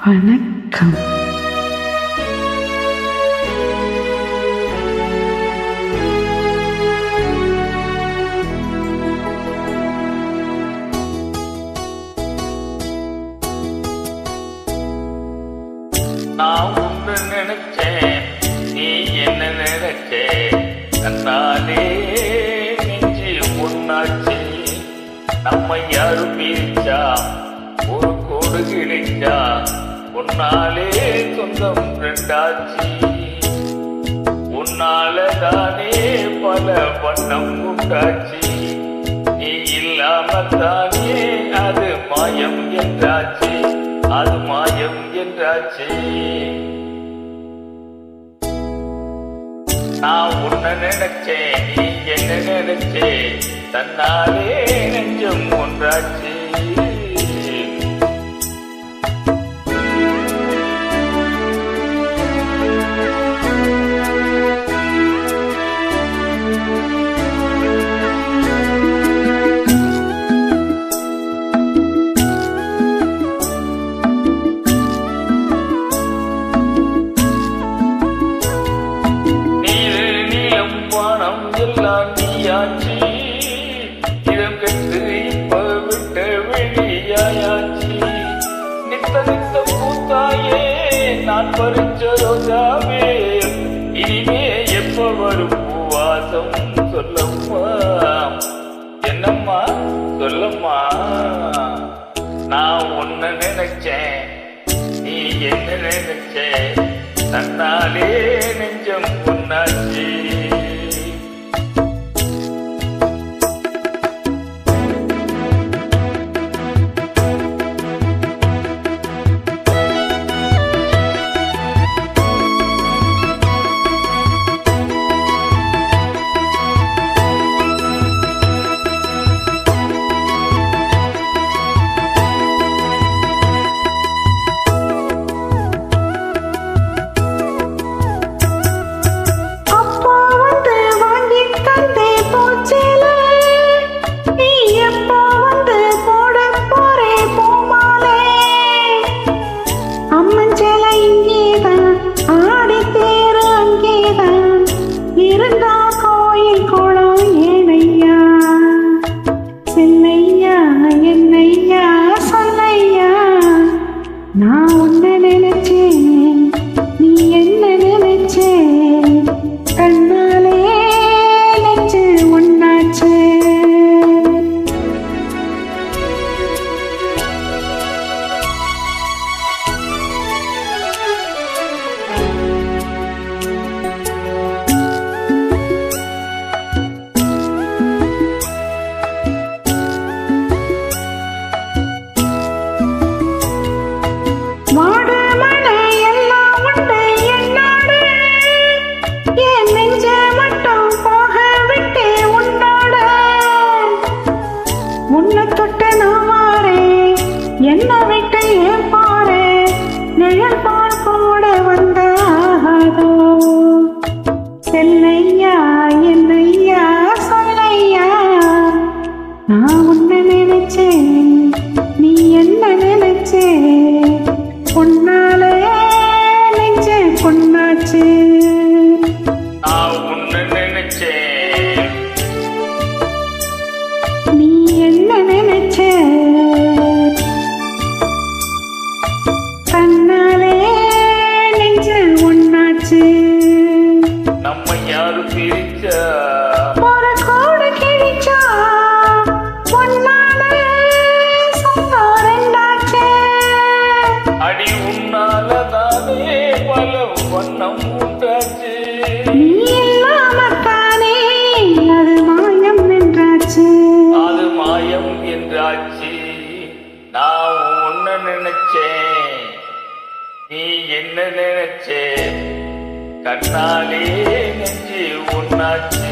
வணக்கம். நான் ஒன்று நினைச்சேன், நீ என்ன நினைச்சே? தன்னாலே நெஞ்சு ஒன்னாச்சு. நம்ம யாரும் பிரிச்சா ஒரு கோடு கிழிச்சா, உன்னாலே சொந்தம் ரெண்டாச்சு. உன்னால தானே பல வண்ணம் உண்டாச்சு. நீ இல்லாம தானே அது மாயம் என்றாச்சு, அது மாயம் என்றாச்சு. நான் உன்ன நினைச்சேன், நீ என்ன நினைச்சே? தன்னாலே நெஞ்சம் ஒன்றாச்சு. எல்லாம் நீயாச்சு, இடம் கட்டு இப்ப விட்ட வெளியாயாச்சு. நித்த நித்த பூத்தாயே நான் பறிச்ச ரோஜாவே, இனிமே எப்ப வரும் பூவாசம் சொல்லம்மா, என்னம்மா சொல்லம்மா. நான் உன்ன நினைச்சேன், நீ என்ன நினைச்சே? தன்னாலே நெஞ்சம் ஒன்னாச்சு. நான் உன்ன நினைச்சேன், நீ என்ன நினைச்சே? கண்ணாலே நெஞ்சு ஒன்னாச்சே. என்ன விட்டு ஏன் பாரு, நிழல் பால் கூட வந்தாதோ? செல்லையா என்னையா சொல்லையா, நான் உன்ன நினைச்சேன், நீ என்ன நினைச்சே? பொன்னாலே நெஞ்சு பொன்னாச்சு. நான் உன்ன நினைச்சேன், நீ என்ன நினைச்சே? நம்ம யாரு பிரிச்சா ஒரு கோடு கிழிச்சா, உன்னால சொந்தம் ரெண்டாச்சு. அடி உன்னால தானே பல வண்ணம் உண்டாச்சு. நீ இல்லாம தானே அது மாயம் என்றாச்சு, அது மாயம் என்றாச்சு. நான் உன்ன நினைச்சேன், நீ என்ன நினைச்சே? கண்ணாலே நெஞ்சு ஒன்னாச்சு.